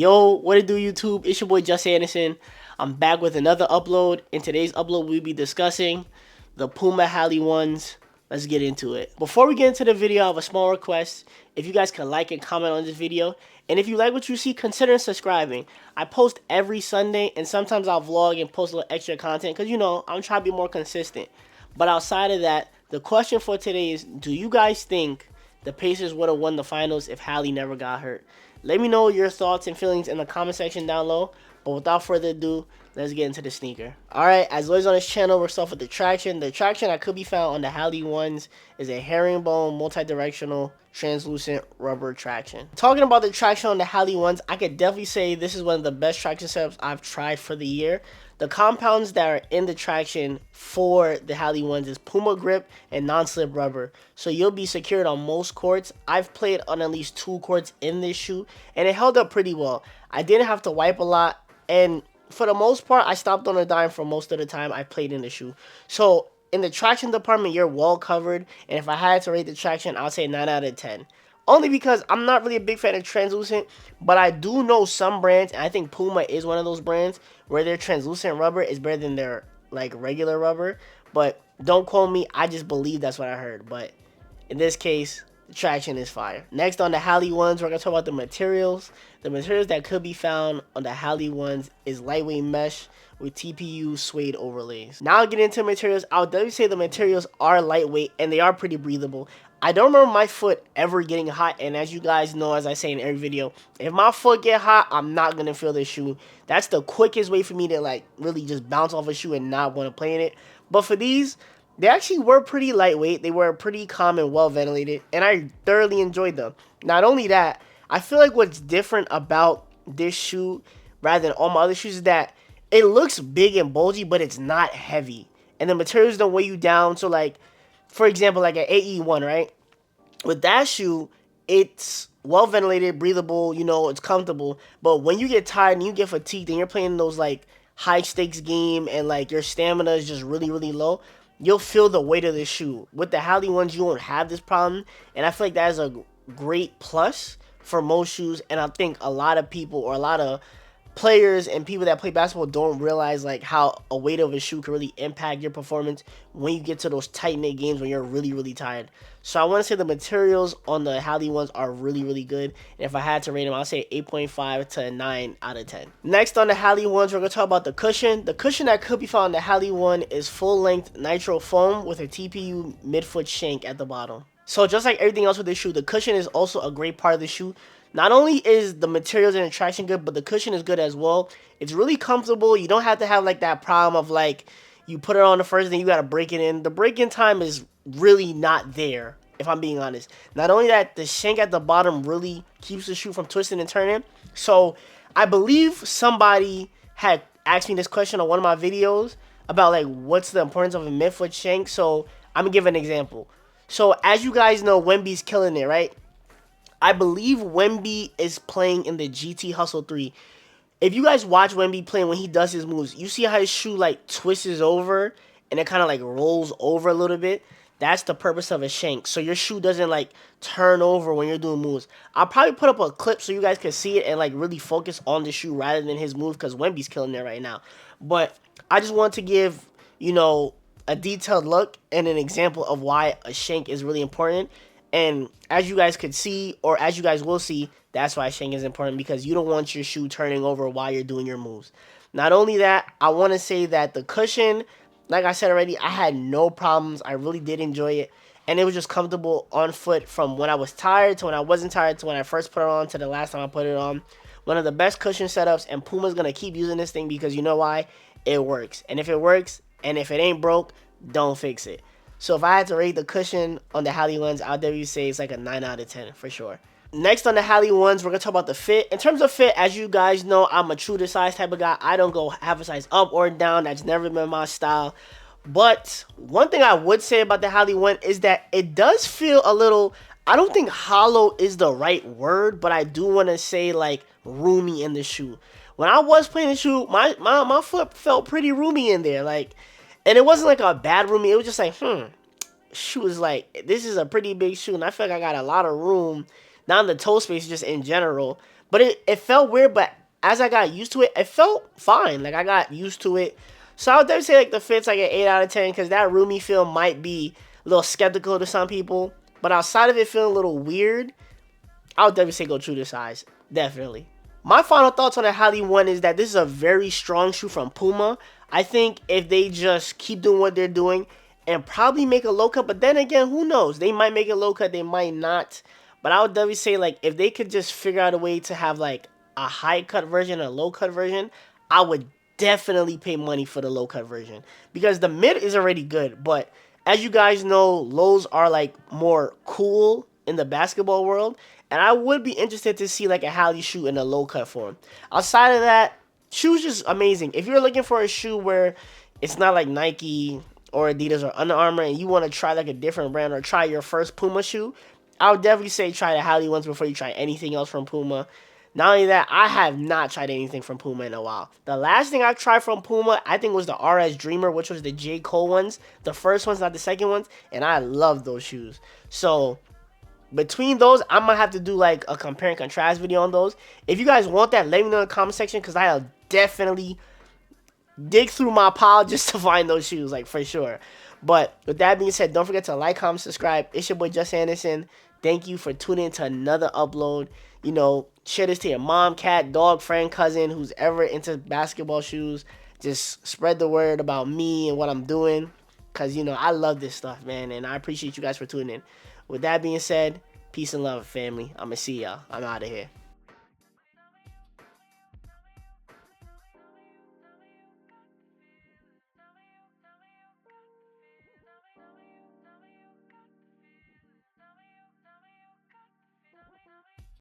Yo, what it do, YouTube? It's your boy Just Anderson. I'm back with another upload. In today's upload, we'll be discussing the Puma Hali ones. Let's get into it. Before we get into the video, I have a small request. If you guys can like and comment on this video, and if you like what you see, consider subscribing. I post every Sunday, and sometimes I'll vlog and post a little extra content because, you know, I'm trying to be more consistent. But outside of that, the question for today is, do you guys think the Pacers would have won the finals if Hali never got hurt? Let me know your thoughts and feelings in the comment section down low. But without further ado, let's get into the sneaker. Alright, as always on this channel, we're starting with the traction. The traction that could be found on the Hali ones is a herringbone, multi-directional, translucent rubber traction. Talking about the traction on the Hali ones, I could definitely say this is one of the best traction setups I've tried for the year. The compounds that are in the traction for the Hali ones is Puma grip and non-slip rubber. So you'll be secured on most courts. I've played on at least 2 courts in this shoe, and it held up pretty well. I didn't have to wipe a lot, and for the most part, I stopped on a dime for most of the time I played in the shoe. So in the traction department, you're well covered, and if I had to rate the traction, I'll say 9 out of 10. Only because I'm not really a big fan of translucent, but I do know some brands, and I think Puma is one of those brands, where their translucent rubber is better than their like regular rubber. But don't quote me, I just believe that's what I heard. But in this case, the traction is fire. Next on the Hali ones, we're going to talk about the materials. The materials that could be found on the Hali ones is lightweight mesh with TPU suede overlays. Now I'll get into materials. I'll definitely say the materials are lightweight and they are pretty breathable. I don't remember my foot ever getting hot, and as you guys know, as I say in every video, if my foot get hot, I'm not going to feel this shoe. That's the quickest way for me to like really just bounce off a shoe and not want to play in it. But for these, they actually were pretty lightweight. They were pretty calm and well ventilated, and I thoroughly enjoyed them. Not only that, I feel like what's different about this shoe rather than all my other shoes is that it looks big and bulgy, but it's not heavy. And the materials don't weigh you down. So like, for example, like an AE1, right? With that shoe, it's well ventilated, breathable, you know, it's comfortable. But when you get tired and you get fatigued and you're playing those like high stakes game and like your stamina is just really, really low, you'll feel the weight of the shoe. With the Hali ones, you won't have this problem. And I feel like that is a great plus for most shoes. And I think a lot of people or a lot of players and people that play basketball don't realize like how a weight of a shoe can really impact your performance when you get to those tight-knit games when you're really, really tired. So I want to say the materials on the Hali ones are really, really good. And if I had to rate them, I'll say 8.5 to 9 out of 10. Next on the Hali ones, we're going to talk about the cushion. The cushion that could be found on the Hali one is full-length nitro foam with a TPU midfoot shank at the bottom. So just like everything else with this shoe, the cushion is also a great part of the shoe. Not only is the materials and the traction good, but the cushion is good as well. It's really comfortable. You don't have to have like that problem of like you put it on the first, then you got to break it in. The break-in time is really not there, if I'm being honest. Not only that, the shank at the bottom really keeps the shoe from twisting and turning. So I believe somebody had asked me this question on one of my videos about like what's the importance of a midfoot shank. So I'm going to give an example. So as you guys know, Wemby's killing it, right? I believe Wemby is playing in the GT Hustle 3. If you guys watch Wemby playing when he does his moves, you see how his shoe like twists over and it kind of like rolls over a little bit. That's the purpose of a shank. So your shoe doesn't like turn over when you're doing moves. I'll probably put up a clip so you guys can see it and like really focus on the shoe rather than his move because Wemby's killing it right now. But I just want to give, you know, a detailed look and an example of why a shank is really important. And as you guys could see, or as you guys will see, that's why shank is important, because you don't want your shoe turning over while you're doing your moves. Not only that, I want to say that the cushion, like I said already, I had no problems. I really did enjoy it. And it was just comfortable on foot from when I was tired to when I wasn't tired to when I first put it on to the last time I put it on. One of the best cushion setups, and Puma's going to keep using this thing because you know why? It works. And if it works, and if it ain't broke, don't fix it. So if I had to rate the cushion on the Hali ones, I'll definitely say it's like a 9 out of 10 for sure. Next on the Hali ones, we're going to talk about the fit. In terms of fit, as you guys know, I'm a true to size type of guy. I don't go half a size up or down. That's never been my style. But one thing I would say about the Hali one is that it does feel a little, I don't think hollow is the right word, but I do want to say like roomy in the shoe. When I was playing the shoe, my foot felt pretty roomy in there. Like, and it wasn't like a bad roomy. It was just like, shoe is like, this is a pretty big shoe. And I feel like I got a lot of room, not in the toe space, just in general. But it felt weird, but as I got used to it, it felt fine. Like, I got used to it. So I would definitely say, like, the fit's like an 8 out of 10, because that roomy feel might be a little skeptical to some people. But outside of it feeling a little weird, I would definitely say go true to size. Definitely. My final thoughts on the Hali one is that this is a very strong shoe from Puma. I think if they just keep doing what they're doing and probably make a low cut, but then again, who knows? They might make a low cut, they might not. But I would definitely say, like, if they could just figure out a way to have, like, a high cut version and a low cut version, I would definitely pay money for the low cut version. Because the mid is already good, but as you guys know, lows are, like, more cool in the basketball world. And I would be interested to see, like, a Hali shoe in a low cut form. Outside of that, shoes just amazing. If you're looking for a shoe where it's not like Nike or Adidas or Under Armour and you want to try like a different brand or try your first Puma shoe, I would definitely say try the Hali ones before you try anything else from Puma. Not only that, I have not tried anything from Puma in a while. The last thing I tried from Puma, I think, was the RS Dreamer, which was the J. Cole ones. The first ones, not the second ones. And I love those shoes. So between those, I might have to do like a compare and contrast video on those. If you guys want that, let me know in the comment section, because I'll definitely dig through my pile just to find those shoes, like, for sure. But with that being said, don't forget to like, comment, subscribe. It's your boy Just Anderson. Thank you for tuning in to another upload. You know, share this to your mom, cat, dog, friend, cousin, who's ever into basketball shoes. Just spread the word about me and what I'm doing, because, you know, I love this stuff, man, and I appreciate you guys for tuning in. With that being said, peace and love, family. I'm going to see y'all. I'm out of here.